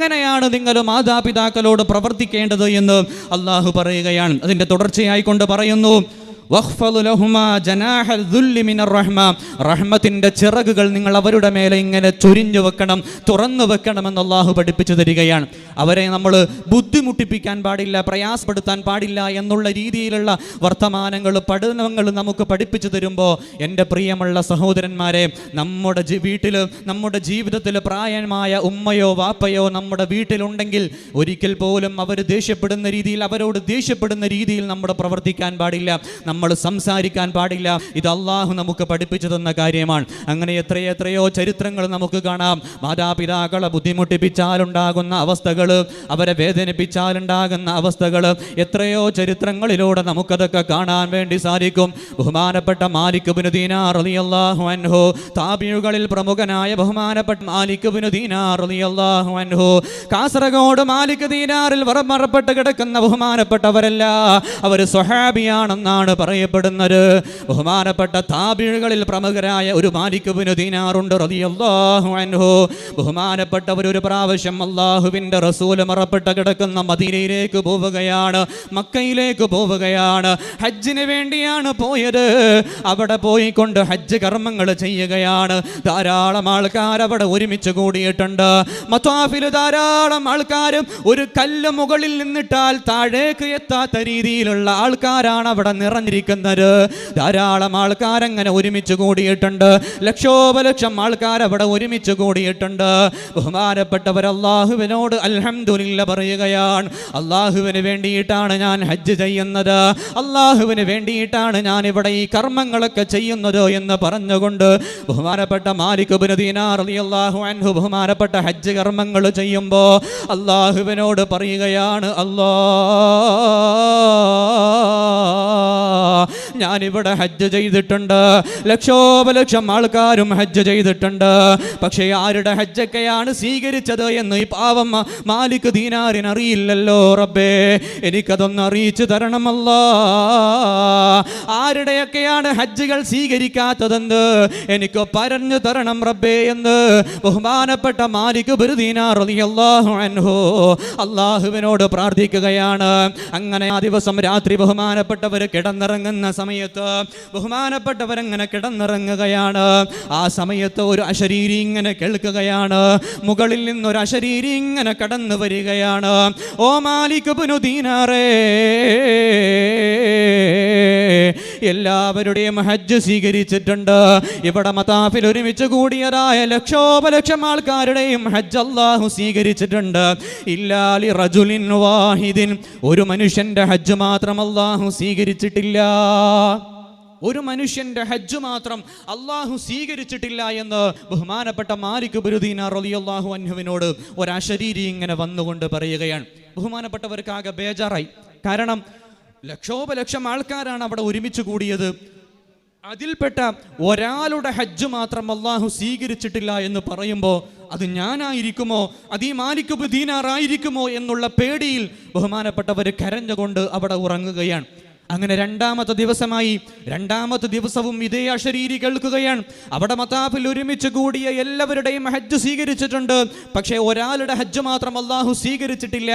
അങ്ങനെയാണ് നിങ്ങൾ മാതാപിതാക്കളോട് പ്രവർത്തിക്കേണ്ടത് എന്ന് അള്ളാഹു പറയുകയാണ്. അതിൻ്റെ തുടർച്ചയായിക്കൊണ്ട് പറയുന്നു, റഹ്മത്തിന്റെ ചിറകുകൾ നിങ്ങൾ അവരുടെ മേലെ ഇങ്ങനെ ചൊരിഞ്ഞു വെക്കണം, തുറന്നു വെക്കണമെന്ന് അള്ളാഹു പഠിപ്പിച്ചു തരികയാണ്. അവരെ നമ്മൾ ബുദ്ധിമുട്ടിപ്പിക്കാൻ പാടില്ല, പ്രയാസപ്പെടുത്താൻ പാടില്ല എന്നുള്ള രീതിയിലുള്ള വർത്തമാനങ്ങൾ, പഠനങ്ങൾ നമുക്ക് പഠിപ്പിച്ചു തരുമ്പോൾ എൻ്റെ പ്രിയമുള്ള സഹോദരന്മാരെ, നമ്മുടെ വീട്ടിൽ, നമ്മുടെ ജീവിതത്തിൽ പ്രായമായ ഉമ്മയോ വാപ്പയോ നമ്മുടെ വീട്ടിലുണ്ടെങ്കിൽ ഒരിക്കൽ പോലും അവർ ദേഷ്യപ്പെടുന്ന രീതിയിൽ, അവരോട് ദേഷ്യപ്പെടുന്ന രീതിയിൽ നമ്മൾ പ്രവർത്തിക്കാൻ പാടില്ല, നമ്മൾ സംസാരിക്കാൻ പാടില്ല. ഇത് അള്ളാഹു നമുക്ക് പഠിപ്പിച്ചു തന്ന കാര്യമാണ്. അങ്ങനെ എത്രയെത്രയോ ചരിത്രങ്ങൾ നമുക്ക് കാണാം. മാതാപിതാക്കളെ ബുദ്ധിമുട്ടിപ്പിച്ചാലുണ്ടാകുന്ന അവസ്ഥകൾ, അവരെ വേദനിപ്പിച്ചാലുണ്ടാകുന്ന അവസ്ഥകൾ, എത്രയോ ചരിത്രങ്ങളിലൂടെ നമുക്കതൊക്കെ കാണാൻ വേണ്ടി സാധിക്കും. ബഹുമാനപ്പെട്ട മാലിക് ഇബ്നു ദീനാർ റളിയല്ലാഹു അൻഹു, താബിഈകളിൽ പ്രമുഖനായ ബഹുമാനപ്പെട്ട മാലിക് ഇബ്നു ദീനാർ റളിയല്ലാഹു അൻഹു, കാസർഗോഡ് മാലിക് ദീനാറിൽ മറപ്പെട്ട് കിടക്കുന്ന ബഹുമാനപ്പെട്ടവരല്ല, അവർ സ്വഹാബിയാണെന്നാണ് പറയപ്പെടുന്നത്. ബഹുമാനപ്പെട്ട താബിഈകളിൽ പ്രമുഖരായ ഒരു മാലിക് ഇബ്നു ദീനാറുണ്ട് റളിയല്ലാഹു അൻഹു. ബഹുമാനപ്പെട്ടവർ ഒരു പ്രാവശ്യം അല്ലാഹുവിൻ്റെ റസൂൽ മറപ്പെട്ട് കിടക്കുന്ന മദീനയിലേക്ക് പോവുകയാണ്, മക്കയിലേക്ക് പോവുകയാണ്. ഹജ്ജിന് വേണ്ടിയാണ് പോയത്. അവിടെ പോയിക്കൊണ്ട് ഹജ്ജ് കർമ്മങ്ങൾ ചെയ്യുകയാണ്. ധാരാളം ആൾക്കാർ അവിടെ ഒരുമിച്ച് കൂടിയിട്ടുണ്ട്. മത്വാഫിൽ ധാരാളം ആൾക്കാർ, ഒരു കല്ല് മുകളിൽ നിന്നിട്ടാൽ താഴേക്ക് എത്താത്ത രീതിയിലുള്ള ആൾക്കാരാണ് അവിടെ നിറഞ്ഞിരിക്കുന്നത്. ധാരാളം ആൾക്കാരങ്ങനെ ഒരുമിച്ച് കൂടിയിട്ടുണ്ട്. ലക്ഷോപലക്ഷം ആൾക്കാർ അവിടെ ഒരുമിച്ച് കൂടിയിട്ടുണ്ട്. ബഹുമാനപ്പെട്ടവർ അല്ലാഹുവിനോട് അൽഹംദുലില്ലാ പറയുകയാണ്. അല്ലാഹുവിന് വേണ്ടിയിട്ടാണ് ഞാൻ ഹജ്ജ് ചെയ്യുന്നത്, അല്ലാഹുവിന് വേണ്ടിയിട്ടാണ് ഞാൻ ഇവിടെ ഈ കർമ്മങ്ങളൊക്കെ ചെയ്യുന്നത് എന്ന് പറഞ്ഞുകൊണ്ട് ബഹുമാനപ്പെട്ട മാലിക് ഇബ്നു ദീനാർ റളിയല്ലാഹു അൻഹു ബഹുമാനപ്പെട്ട ഹജ്ജ് കർമ്മങ്ങൾ ചെയ്യുമ്പോൾ അല്ലാഹുവിനോട് പറയുകയാണ്, ഞാനിവിടെ ഹജ്ജ് ചെയ്തിട്ടുണ്ട്, ലക്ഷോപലക്ഷം ആൾക്കാരും ഹജ്ജ് ചെയ്തിട്ടുണ്ട്. പക്ഷേ ആരുടെ ഹജ്ജൊക്കെയാണ് സ്വീകരിച്ചത് എന്ന് ഈ പാവം മാലിക് ദീനാറിന് അറിയില്ലല്ലോ റബ്ബേ, എനിക്കതൊന്ന് അറിയിച്ചു തരണമല്ലോ. ആരുടെയൊക്കെയാണ് ഹജ്ജുകൾ സ്വീകരിക്കാത്തതെന്ന് എനിക്ക് പറഞ്ഞു തരണം റബ്ബേ എന്ന് ബഹുമാനപ്പെട്ട മാലിക് ഇബ്നു ദീനാർ റളിയല്ലാഹു അൻഹു അല്ലാഹുവിനോട് പ്രാർത്ഥിക്കുകയാണ്. അങ്ങനെ ആ ദിവസം രാത്രി ബഹുമാനപ്പെട്ടവർ കിടന്നിറങ്ങുന്ന സമയത്ത് ബഹുമാനപ്പെട്ടവരങ്ങനെ കിടന്നിറങ്ങുകയാണ്. ആ സമയത്ത് ഒരു അശരീരി ഇങ്ങനെ കേൾക്കുകയാണ്. മുകളിൽ നിന്നൊരു അശരീരി ഇങ്ങനെ കടന്നു വരികയാണ്. ഓ മാലിക് ഇബ്നു ദീനാറേ, എല്ലാവരുടെയും ഹജ്ജ് സ്വീകരിച്ചിട്ടുണ്ട്. ഇവിടെ മതാഫിൽ ഒരുമിച്ച് കൂടിയതായ ലക്ഷോപലക്ഷം ആൾക്കാരുടെയും ഹജ്ജ് അല്ലാഹു സ്വീകരിച്ചിട്ടുണ്ട്. ഇല്ലാ ലി റജുലിൻ വാഹിദിൻ, ഒരു മനുഷ്യന്റെ ഹജ്ജ് മാത്രം അല്ലാഹു സ്വീകരിച്ചിട്ടില്ല. ഒരു മനുഷ്യന്റെ ഹജ്ജ് മാത്രം അല്ലാഹു സ്വീകരിച്ചിട്ടില്ല എന്ന് ബഹുമാനപ്പെട്ട മാലിക് ഇബ്നു ദീനാർ റളിയല്ലാഹു അൻഹുവിനോട് ഒരു അശരീരി ഇങ്ങനെ വന്നുകൊണ്ട് പറയുകയാണ്. ബഹുമാനപ്പെട്ടവർക്കാകെ ബേജാറായി. കാരണം ലക്ഷോപലക്ഷം ആൾക്കാരാണ് അവിടെ ഒരുമിച്ച് കൂടിയത്. അതിൽപ്പെട്ട ഒരാളുടെ ഹജ്ജ് മാത്രം അല്ലാഹു സ്വീകരിച്ചിട്ടില്ല എന്ന് പറയുമ്പോൾ അത് ഞാനായിരിക്കുമോ, അത് ഈ മാലിക് ഇബ്നു ദീനാർ ആയിരിക്കുമോ എന്നുള്ള പേടിയിൽ ബഹുമാനപ്പെട്ടവർ കരഞ്ഞുകൊണ്ട് അവിടെ ഉറങ്ങുകയാണ്. അങ്ങനെ രണ്ടാമത്തെ ദിവസമായി. രണ്ടാമത്തെ ദിവസവും ഇതേ അശരീരി കേൾക്കുകയാണ്. അവിടെ മതാഫിൽ ഒരുമിച്ച് കൂടിയ എല്ലാവരുടെയും ഹജ്ജ് സ്വീകരിച്ചിട്ടുണ്ട്, പക്ഷേ ഒരാളുടെ ഹജ്ജ് മാത്രം അല്ലാഹു സ്വീകരിച്ചിട്ടില്ല.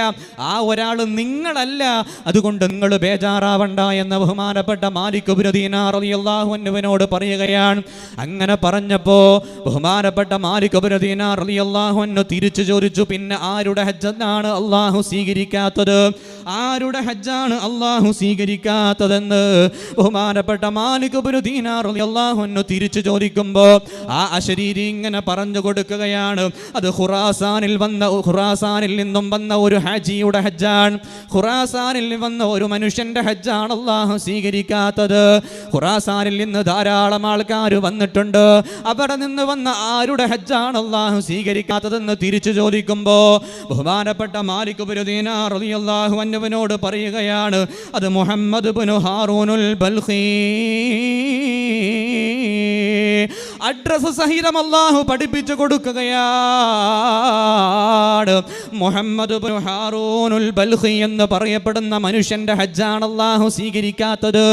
ആ ഒരാൾ നിങ്ങളല്ല, അതുകൊണ്ട് നിങ്ങൾ ബേജാറാവണ്ട എന്ന് ബഹുമാനപ്പെട്ട മാലിക് ഇബ്നു ദീനാർ റളിയല്ലാഹു അൻഹുവിനോട് പറയുകയാണ്. അങ്ങനെ പറഞ്ഞപ്പോൾ ബഹുമാനപ്പെട്ട മാലിക് ഇബ്നു ദീനാർ റളിയല്ലാഹു അൻഹു തിരിച്ചു ചോദിച്ചു, പിന്നെ ആരുടെ ഹജ്ജാണ് അല്ലാഹു സ്വീകരിക്കാത്തത്? ആരുടെ ഹജ്ജാണ് അല്ലാഹു സ്വീകരിക്കാത്തതെന്ന് ബഹുമാനപ്പെട്ട മാലിക് ഇബ്നു ദീനാർ റളിയല്ലാഹു അൻഹു തിരിച്ചു ചോദിക്കുമ്പോൾ ആ അശരീരി ഇങ്ങനെ പറഞ്ഞു കൊടുക്കുകയാണ്, അത് ഖുറാസാനിൽ നിന്നും വന്ന ഒരു ഹാജിയുടെ ഹജ്ജാണ്. ഖുറാസാനിൽ വന്ന ഒരു മനുഷ്യന്റെ ഹജ്ജാണ് അല്ലാഹു സ്വീകരിക്കാത്തത്. ഖുറാസാനിൽ നിന്ന് ധാരാളം ആൾക്കാർ വന്നിട്ടുണ്ട്. അവിടെ നിന്ന് വന്ന ആരുടെ ഹജ്ജാണ് അല്ലാഹു സ്വീകരിക്കാത്തതെന്ന് തിരിച്ചു ചോദിക്കുമ്പോൾ ബഹുമാനപ്പെട്ട മാലിക് ഇബ്നു ദീനാർ റളിയല്ലാഹു അൻഹുവിനോട് പറയുകയാണ്, അത് മുഹമ്മദ് ഇബ്നു ഹാറൂനുൽ ബൽഖി, അഡ്രസ് സഹിതം അല്ലാഹു പഠിപ്പിച്ചു കൊടുക്കുകയാണ്. മുഹമ്മദ് ഇബ്നു ഹാറൂനുൽ ബൽഖി എന്ന് പറയപ്പെടുന്ന മനുഷ്യന്റെ ഹജ്ജാണ് അല്ലാഹു സ്വീകരിക്കാത്തത്.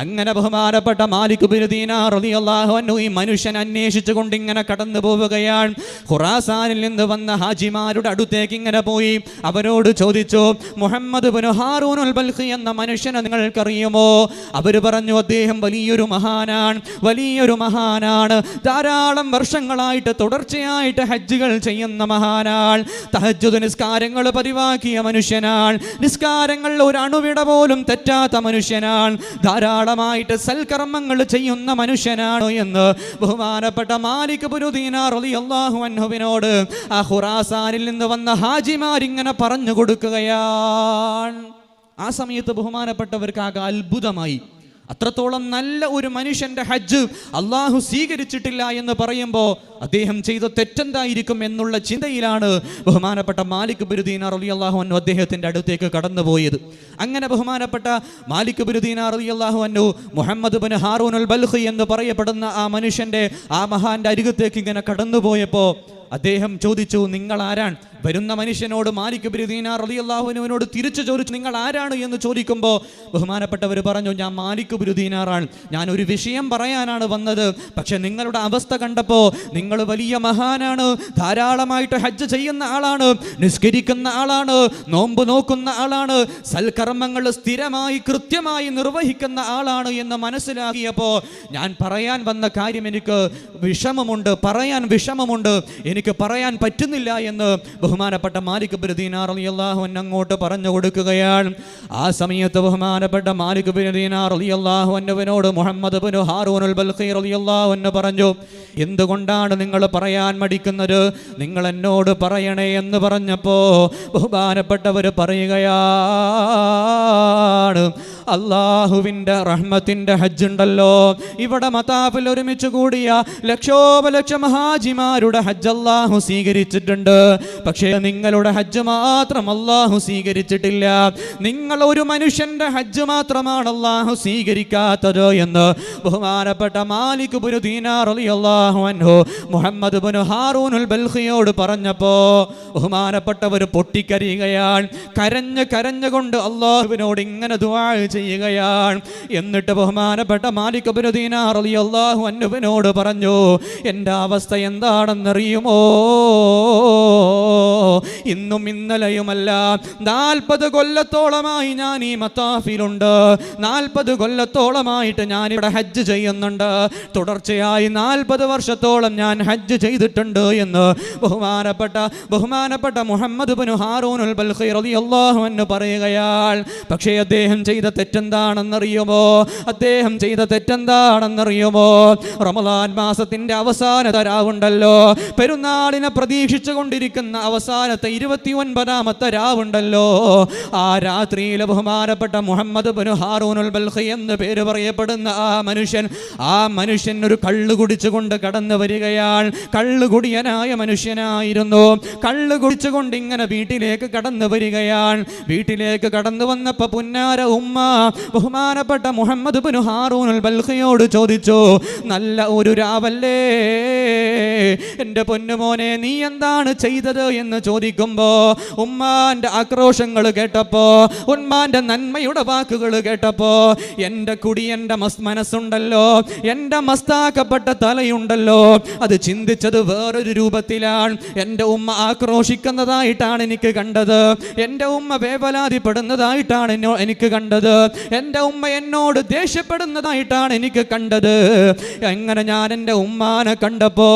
അങ്ങനെ ബഹുമാനപ്പെട്ട മാലിക് ബിൻ ദീനാർ റളിയല്ലാഹു അൻഹു ഈ മനുഷ്യൻ അന്വേഷിച്ചുകൊണ്ട് ഇങ്ങനെ കടന്നു പോവുകയാണ്. ഖുറാസാനിൽ നിന്ന് വന്ന ഹാജിമാരുടെ അടുത്തേക്ക് ഇങ്ങനെ പോയി അവരോട് ചോദിച്ചു, മുഹമ്മദ് ഇബ്നു ഹാറൂനുൽ ബൽഖി എന്ന മനുഷ്യനെ നിങ്ങൾക്കറിയുമോ? അവർ പറഞ്ഞു, അദ്ദേഹം വലിയൊരു മഹാനാണ്, ധാരാളം വർഷങ്ങളായിട്ട് തുടർച്ചയായിട്ട് ഹജ്ജുകൾ ചെയ്യുന്ന മഹാനാണ്, തഹജ്ജുദ് നിസ്കാരങ്ങൾ പതിവാക്കിയ മനുഷ്യനാണ്, നിസ്കാരങ്ങളിൽ ഒരു അണുവിട പോലും തെറ്റാത്ത മനുഷ്യനാണ്, ധാരാളമായിട്ട് സൽക്കർമ്മങ്ങൾ ചെയ്യുന്ന മനുഷ്യനാണ് എന്ന് ബഹുമാനപ്പെട്ട മാലിക് ഇബ്നു ദീനാർ റളിയല്ലാഹു അൻഹുവിനോട് ആ ഖുറാസാനിൽ നിന്ന് വന്ന ഹാജിമാരിങ്ങനെ പറഞ്ഞു കൊടുക്കുകയാണ്. ആ സമയത്ത് ബഹുമാനപ്പെട്ടവർക്ക് ആകെ അത്ഭുതമായി. അത്രത്തോളം നല്ല ഒരു മനുഷ്യന്റെ ഹജ്ജ് അള്ളാഹു സ്വീകരിച്ചിട്ടില്ല എന്ന് പറയുമ്പോൾ അദ്ദേഹം ചെയ്ത തെറ്റെന്തായിരിക്കും എന്നുള്ള ചിന്തയിലാണ് ബഹുമാനപ്പെട്ട മാലിക് ഇബ്നു ദീനാർ റളിയല്ലാഹു അൻഹു അദ്ദേഹത്തിന്റെ അടുത്തേക്ക് കടന്നുപോയത്. അങ്ങനെ ബഹുമാനപ്പെട്ട മാലിക് ഇബ്നു ദീനാർ റളിയല്ലാഹു അൻഹു മുഹമ്മദ് ഇബ്നു ഹാറൂനുൽ ബൽഖി എന്ന് പറയപ്പെടുന്ന ആ മനുഷ്യന്റെ ആ മഹാന്റെ അരികത്തേക്ക് ഇങ്ങനെ കടന്നുപോയപ്പോൾ അദ്ദേഹം ചോദിച്ചു, നിങ്ങൾ ആരാണ്? വരുന്ന മനുഷ്യനോട് മാലിക് ഇബ്നു ദീനാർ റളിയല്ലാഹു അൻഹുവിനോട് തിരിച്ചു ചോദിച്ചു, നിങ്ങൾ ആരാണ് എന്ന് ചോദിക്കുമ്പോൾ ബഹുമാനപ്പെട്ടവർ പറഞ്ഞു, ഞാൻ മാലിക് ഇബ്നു ദീനാറാണ്, ഞാൻ ഒരു വിഷയം പറയാനാണ് വന്നത്. പക്ഷെ നിങ്ങളുടെ അവസ്ഥ കണ്ടപ്പോൾ നിങ്ങൾ വലിയ മഹാനാണ്, ധാരാളമായിട്ട് ഹജ്ജ് ചെയ്യുന്ന ആളാണ്, നിസ്കരിക്കുന്ന ആളാണ്, നോമ്പ് നോക്കുന്ന ആളാണ്, സൽക്കർമ്മങ്ങൾ സ്ഥിരമായി കൃത്യമായി നിർവഹിക്കുന്ന ആളാണ് എന്ന് മനസ്സിലാക്കിയപ്പോൾ ഞാൻ പറയാൻ വന്ന കാര്യം എനിക്ക് വിഷമമുണ്ട്, എനിക്ക് പറയാൻ പറ്റുന്നില്ല എന്ന് ബഹുമാനപ്പെട്ട മാലിക് ഇബ്നു ദീനാർ റളിയല്ലാഹു അൻഹു അങ്ങോട്ട് പറഞ്ഞു കൊടുക്കുകയാണ്. ആ സമയത്ത് ബഹുമാനപ്പെട്ട മാലിക് ഇബ്നു ദീനാർ റളിയല്ലാഹു അൻഹുവിനോട് മുഹമ്മദ് ഇബ്നു ഹാറൂനുൽ ബൽഖി റളിയല്ലാഹു അൻഹു പറഞ്ഞു, എന്തുകൊണ്ടാണ് നിങ്ങൾ പറയാൻ മടിക്കുന്നത്? നിങ്ങൾ എന്നോട് പറയണേ എന്ന് പറഞ്ഞപ്പോൾ ബഹുമാനപ്പെട്ടവർ പറയുകയാണ്, അള്ളാഹുവിൻ്റെ റഹ്മത്തിൻ്റെ ഹജ്ജുണ്ടല്ലോ, ഇവിടെ മതാഫിൽ ഒരുമിച്ച് കൂടിയ ലക്ഷോപലക്ഷം ഹാജിമാരുടെ ഹജ്ജ് അല്ലാഹു സ്വീകരിച്ചിട്ടുണ്ട്. പക്ഷേ നിങ്ങളുടെ ഹജ്ജ് മാത്രം അല്ലാഹു സ്വീകരിച്ചിട്ടില്ല. നിങ്ങൾ ഒരു മനുഷ്യന്റെ ഹജ്ജ് മാത്രമാണ് അല്ലാഹു സ്വീകരിക്കാത്തത് എന്ന് ബഹുമാനപ്പെട്ട മാലിക് ഇബ്നു ദീനാർ റളിയല്ലാഹു അൻഹു മുഹമ്മദ് ഇബ്നു ഹാറൂനുൽ ബൽഖിയോട് പറഞ്ഞപ്പോൾ ബഹുമാനപ്പെട്ടവർ പൊട്ടിക്കരയുകയാണ്. കരഞ്ഞുകൊണ്ട് അല്ലാഹുവിനോട് ഇങ്ങനെ ദുആ ചെയ്യുകയാണ്. എന്നിട്ട് ബഹുമാനപ്പെട്ട മാലിക് ഇബ്നു ദീനാർ റളിയല്ലാഹു അൻഹുവിനോട് പറഞ്ഞു, എൻ്റെ അവസ്ഥ എന്താണെന്നറിയുമോ? ഇന്നും ഇന്നലെയുമല്ല, 40 കൊല്ലത്തോളമായി ഞാൻ ഈ മത്താഫിലുണ്ട്, 40 കൊല്ലത്തോളമായിട്ട് ഞാൻ ഇവിടെ ഹജ്ജ് ചെയ്യുന്നുണ്ട്, തുടർച്ചയായി 40 വർഷത്തോളം ഞാൻ ഹജ്ജ് ചെയ്തിട്ടുണ്ട് എന്ന് ബഹുമാനപ്പെട്ട മുഹമ്മദ് ഇബ്നു ഹാറൂനുൽ ബൽഖി റളിയല്ലാഹു അൻഹു പറയുകയാണ്. പക്ഷേ അദ്ദേഹം ചെയ്ത തെറ്റെന്താണെന്നറിയുമോ? റമളാൻ മാസത്തിന്റെ അവസാനത്തെ രാവുണ്ടല്ലോ, പെരുന്നാളിനെ പ്രതീക്ഷിച്ചു കൊണ്ടിരിക്കുന്ന അവസാനത്തെ 29ാമത്തെ രാവുണ്ടല്ലോ, ആ രാത്രിയിൽ ബഹുമാനപ്പെട്ട മുഹമ്മദ് ഇബ്നു ഹാറൂനുൽ ബൽഖി എന്ന് പേര് പറയപ്പെടുന്ന ആ മനുഷ്യൻ ഒരു കള്ള് കുടിച്ചുകൊണ്ട് കടന്നു വരികയാണ്. കള്ളുകുടിയനായ മനുഷ്യനായിരുന്നു. കള്ള് കുടിച്ചുകൊണ്ട് ഇങ്ങനെ വീട്ടിലേക്ക് കടന്നു വരികയാണ്. വീട്ടിലേക്ക് കടന്നു വന്നപ്പോൾ പുന്നാര ഉമ്മ ബഹുമാനപ്പെട്ട മുഹമ്മദ് ഇബ്നു ഹാറൂനുൽ ബൽഖിയോട് ചോദിച്ചു, നല്ല ഒരു രാവല്ലേ, എൻ്റെ പൊന്നുമോനെ നീ എന്താണ് ചെയ്തത് എന്ന് ചോദിക്കുമ്പോ ഉമ്മാന്റെ ആക്രോശങ്ങൾ കേട്ടപ്പോ, ഉമ്മാന്റെ നന്മയുടെ വാക്കുകൾ കേട്ടപ്പോ എൻ്റെ കുടിയൻ്റെ മനസ്സുണ്ടല്ലോ, എൻ്റെ മസ്താക്കപ്പെട്ട തലയുണ്ടല്ലോ, അത് ചിന്തിച്ചത് വേറൊരു രൂപത്തിലാണ്. എൻ്റെ ഉമ്മ ആക്രോശിക്കുന്നതായിട്ടാണ് എനിക്ക് കണ്ടത്, എൻ്റെ ഉമ്മ വേവലാതിപ്പെടുന്നതായിട്ടാണ് എനിക്ക് കണ്ടത്, എൻ്റെ ഉമ്മ എന്നോട് ദേഷ്യപ്പെടുന്നതായിട്ടാണ് എനിക്ക് കണ്ടത്. എങ്ങനെ ഞാൻ എൻ്റെ ഉമ്മാനെ കണ്ടപ്പോ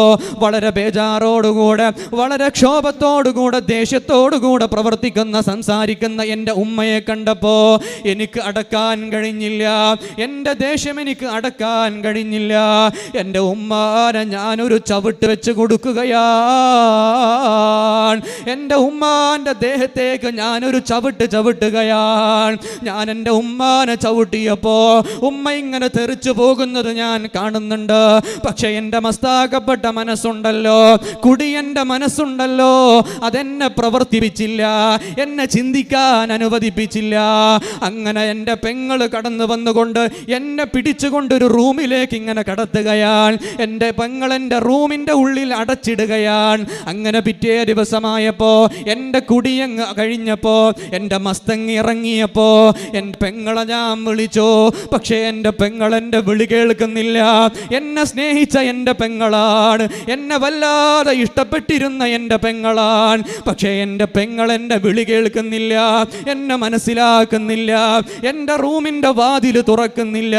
വളരെ ബേജാറോടുകൂടെ, വളരെ ക്ഷോഭത്തോടുകൂടെ, ദേഷ്യത്തോടുകൂടെ പ്രവർത്തിക്കുന്ന സംസാരിക്കുന്ന എൻ്റെ ഉമ്മയെ കണ്ടപ്പോ എനിക്ക് അടക്കാൻ കഴിഞ്ഞില്ല, എൻ്റെ ദേഷ്യം എനിക്ക് അടക്കാൻ കഴിഞ്ഞില്ല. എൻ്റെ ഉമ്മാനെ ഞാനൊരു ചവിട്ട് വെച്ച് കൊടുക്കുകയാണ്. എൻ്റെ ഉമ്മാന്റെ ദേഹത്തേക്ക് ഞാനൊരു ചവിട്ടുകയാണ്. ഞാൻ എൻ്റെ ഉമ്മാനെ ചവിട്ടിയപ്പോ ഉമ്മ ഇങ്ങനെ തെറിച്ചു പോകുന്നത് ഞാൻ കാണുന്നുണ്ട്. പക്ഷെ എൻ്റെ മസ്താക്കപ്പെട്ട മനസ്സുണ്ടല്ലോ, കുടിയന്റെ മനസ്സുണ്ടല്ലോ, അതെന്നെ പ്രവർത്തിപ്പിച്ചില്ല, എന്നെ ചിന്തിക്കാൻ അനുവദിപ്പിച്ചില്ല. അങ്ങനെ എൻ്റെ പെങ്ങൾ കടന്നു വന്നുകൊണ്ട് എന്നെ പിടിച്ചുകൊണ്ടൊരു റൂമിലേക്ക് ഇങ്ങനെ കടത്തുകയാണ്. എൻ്റെ പെങ്ങൾ എൻ്റെ റൂമിൻ്റെ ഉള്ളിൽ അടച്ചിടുകയാണ്. അങ്ങനെ പിറ്റേ ദിവസമായപ്പോ എൻ്റെ കുടിയങ്ങ് കഴിഞ്ഞപ്പോ, എൻ്റെ മസ്തങ്ങ് ഇറങ്ങിയപ്പോ എൻ്റെ പെങ്ങളെ ഞാൻ വിളിച്ചു. പക്ഷേ എൻ്റെ പെങ്ങൾ എൻ്റെ വിളി കേൾക്കുന്നില്ല. എന്നെ സ്നേഹിച്ച എൻ്റെ പെങ്ങളാണ്, എന്നെ വല്ലാതെ ഇഷ്ടപ്പെട്ടിരുന്ന എൻ്റെ പെങ്ങളാണ്. പക്ഷേ എൻ്റെ പെങ്ങൾ എൻ്റെ വിളി കേൾക്കുന്നില്ല, എന്നെ മനസ്സിലാക്കുന്നില്ല, എൻ്റെ റൂമിൻ്റെ വാതിൽ തുറക്കുന്നില്ല.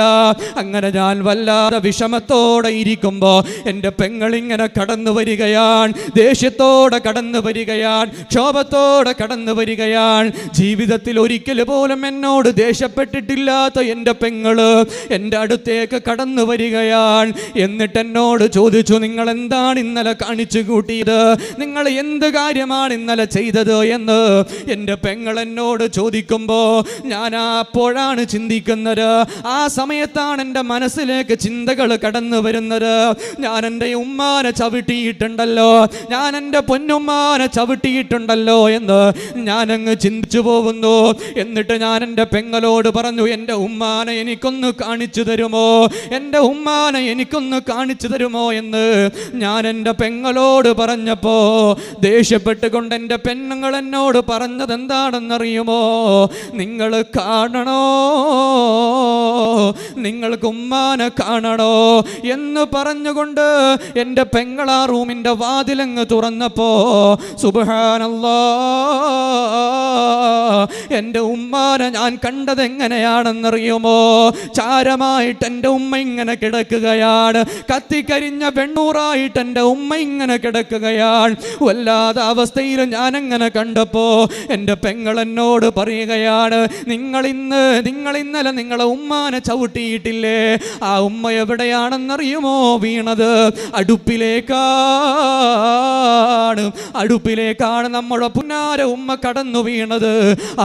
അങ്ങനെ ഞാൻ വല്ലാതെ വിഷമത്തോടെ ഇരിക്കുമ്പോൾ എൻ്റെ പെങ്ങൾ ഇങ്ങനെ കടന്നു വരികയാണ്, ദേഷ്യത്തോടെ കടന്നു വരികയാണ്, ക്ഷോഭത്തോടെ കടന്നു വരികയാണ്. ജീവിതത്തിൽ ഒരിക്കൽ പോലും എന്നോട് ദേഷ്യപ്പെട്ടിട്ടില്ലാത്ത എൻ്റെ പെങ്ങള് എൻ്റെ അടുത്തേക്ക് കടന്നു വരികയാണ്. എന്നിട്ട് എന്നോട് ചോദിച്ചു, നിങ്ങൾ എന്താണ് ഇന്നലെ കാണിച്ചു കൂട്ടിയത്, നിങ്ങൾ എന്ത് കാര്യമാണ് ഇന്നലെ ചെയ്തത് എന്ന് എൻ്റെ പെങ്ങൾ എന്നോട് ചോദിക്കുമ്പോൾ ഞാൻ അപ്പോഴാണ് ചിന്തിക്കുന്നത്, ആ സമയത്താണ് എൻ്റെ മനസ്സിലേക്ക് ചിന്തകൾ കടന്നു വരുന്നത്. ഞാൻ എൻ്റെ ഉമ്മാനെ ചവിട്ടിയിട്ടുണ്ടല്ലോ, ഞാൻ എൻ്റെ പൊന്നുമ്മാനെ ചവിട്ടിയിട്ടുണ്ടല്ലോ എന്ന് ഞാനങ്ങ് ചിന്തിച്ചു പോകുന്നു. എന്നിട്ട് ഞാൻ എൻ്റെ പെങ്ങളോട് പറഞ്ഞു, എൻ്റെ ഉമ്മാനെ എനിക്കൊന്ന് കാണിച്ചു തരുമോ, എൻ്റെ ഉമ്മാനെ എനിക്കൊന്ന് കാണിച്ചു തരുമോ എന്ന് ഞാൻ എൻ്റെ പെങ്ങളോട് പറഞ്ഞപ്പോ ദേഷ്യപ്പെട്ടുകൊണ്ട് എൻ്റെ പെണ്ണുങ്ങൾ എന്നോട് പറഞ്ഞത് എന്താണെന്നറിയുമോ, നിങ്ങൾ കാണണോ, നിങ്ങൾക്ക് ഉമ്മാനെ കാണണോ എന്ന് പറഞ്ഞുകൊണ്ട് എൻ്റെ പെങ്ങളാ റൂമിൻ്റെ വാതിലങ്ങ് തുറന്നപ്പോ സുബ്ഹാനല്ലാഹ്, എൻ്റെ ഉമ്മാനെ ഞാൻ കണ്ടത് എങ്ങനെയാണെന്നറിയുമോ, ചാരമായിട്ട് എൻ്റെ ഉമ്മ ഇങ്ങനെ കിടക്കുകയാണ്, കത്തിക്കരിഞ്ഞ വെണ്ണൂറായിട്ട് എൻ്റെ ഉമ്മ ഇങ്ങനെ കിടക്കുകയാണ്. വല്ലാത്ത അവസ്ഥയിൽ ഞാൻ അങ്ങനെ കണ്ടപ്പോ എൻ്റെ പെങ്ങൾ എന്നോട് പറയുകയാണ്, നിങ്ങൾ ഇന്നലെ നിങ്ങളെ ഉമ്മാനെ ചവിട്ടിയിട്ടില്ലേ, ആ ഉമ്മ എവിടെയാണെന്നറിയുമോ വീണത്, അടുപ്പിലേക്കാണ് നമ്മുടെ പുന്നാര ഉമ്മ കടന്നു വീണത്.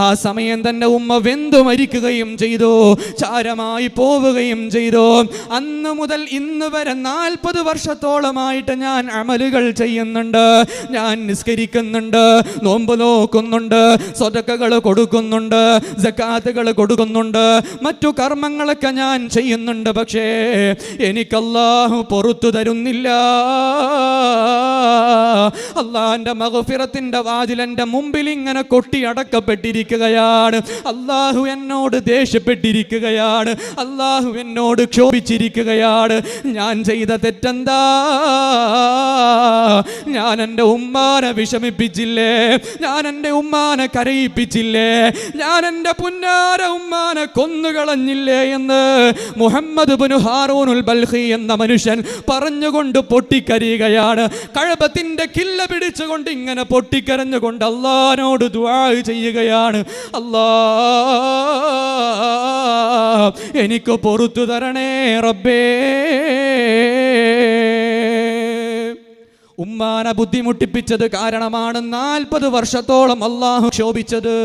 ആ സമയം തന്നെ ഉമ്മ വെന്തു മരിക്കുകയും ചെയ്തു, ചാരമായി പോവുകയും ചെയ്തു. അന്ന് മുതൽ ഇന്ന് വരെ 40 വർഷത്തോളമായിട്ട് ഞാൻ അമലുകൾ ചെയ്യുന്നുണ്ട്, ഞാൻ നിസ്കരിക്കുന്നുണ്ട്, നോമ്പ് നോക്കുന്നുണ്ട്, സ്വതക്കകൾ കൊടുക്കുന്നുണ്ട്, സക്കാത്തുകൾ കൊടുക്കുന്നുണ്ട്, മറ്റു കർമ്മങ്ങളൊക്കെ ഞാൻ ചെയ്യുന്നുണ്ട്. പക്ഷേ എനിക്ക് അല്ലാഹു പുറത്തു തരുന്നില്ല. അള്ളാന്റെ മഗ്ഫിറത്തിന്റെ വാതിൽ എൻ്റെ മുമ്പിൽ ഇങ്ങനെ കൊട്ടി അടക്കപ്പെട്ടിരിക്കുകയാണ്. അള്ളാഹു എന്നോട് ദേഷ്യപ്പെട്ടിരിക്കുകയാണ്, അള്ളാഹു എന്നോട് ക്ഷോഭിച്ചിരിക്കുകയാണ്. ഞാൻ ചെയ്ത തെറ്റെന്താ, ഞാൻ എൻ്റെ ഉമ്മാനെ വിഷമിപ്പിച്ചില്ലേ, ഞാൻ എൻ്റെ ഉമ്മാനെ കരയിപ്പിച്ചില്ലേ, ഞാൻ എൻ്റെ പുന്നാര ഉമ്മാനെ കൊന്നുകളഞ്ഞില്ലേ എന്ന് മുഹമ്മദ് ഇബ്നു ഹാറൂനുൽ ബൽഖി എന്ന മനുഷ്യൻ പറഞ്ഞുകൊണ്ട് പൊട്ടിക്കരയുകയാണ്. കഅബത്തിന്റെ കില്ല പിടിച്ചുകൊണ്ട് ഇങ്ങനെ പൊട്ടിക്കരഞ്ഞുകൊണ്ട് അല്ലാഹുവിനോട് ദുആ ചെയ്യുകയാണ്, അല്ലാഹ് എനിക്ക് പുറത്തു തരണേ റബ്ബേ. ഉമ്മാനെ ബുദ്ധിമുട്ടിപ്പിച്ചത് കാരണമാണ് 40 വർഷത്തോളം അല്ലാഹു ശോഭിച്ചത്.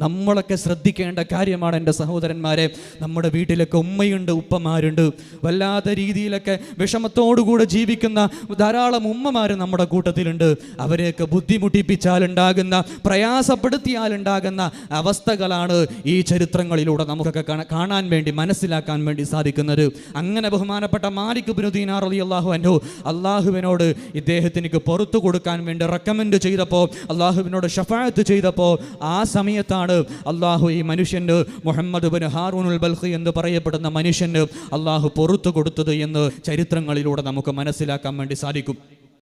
നമ്മളൊക്കെ ശ്രദ്ധിക്കേണ്ട കാര്യമാണ് എൻ്റെ സഹോദരന്മാരെ. നമ്മുടെ വീട്ടിലൊക്കെ ഉമ്മയുണ്ട്, ഉപ്പമാരുണ്ട്, വല്ലാത്ത രീതിയിലൊക്കെ വിഷമത്തോടുകൂടെ ജീവിക്കുന്ന ധാരാളം ഉമ്മമാർ നമ്മുടെ കൂട്ടത്തിലുണ്ട്. അവരെയൊക്കെ ബുദ്ധിമുട്ടിപ്പിച്ചാലുണ്ടാകുന്ന, പ്രയാസപ്പെടുത്തിയാലുണ്ടാകുന്ന അവസ്ഥകളാണ് ഈ ചരിത്രങ്ങളിലൂടെ നമുക്കൊക്കെ കാണാൻ വേണ്ടി, മനസ്സിലാക്കാൻ വേണ്ടി സാധിക്കുന്നത്. അങ്ങനെ ബഹുമാനപ്പെട്ട മാലിക് ഇബ്നു ദീനാർ റളിയല്ലാഹു അൻഹു അള്ളാഹുവിനോട് ഇദ്ദേഹത്തിനു പുറത്തു കൊടുക്കാൻ വേണ്ടി റെക്കമെൻഡ് ചെയ്തപ്പോൾ, അള്ളാഹുവിനോട് ഷഫാഅത്ത് ചെയ്തപ്പോൾ, ആ സമയത്താണ് അള്ളാഹു ഈ മനുഷ്യന്, മുഹമ്മദ് ഇബ്നു ഹാറൂനുൽ ബൽഖി എന്ന് പറയപ്പെടുന്ന മനുഷ്യന് അള്ളാഹു പുറത്തു കൊടുത്തത് എന്ന് ചരിത്രങ്ങളിലൂടെ നമുക്ക് മനസ്സിലാക്കാൻ വേണ്ടി സാധിക്കും.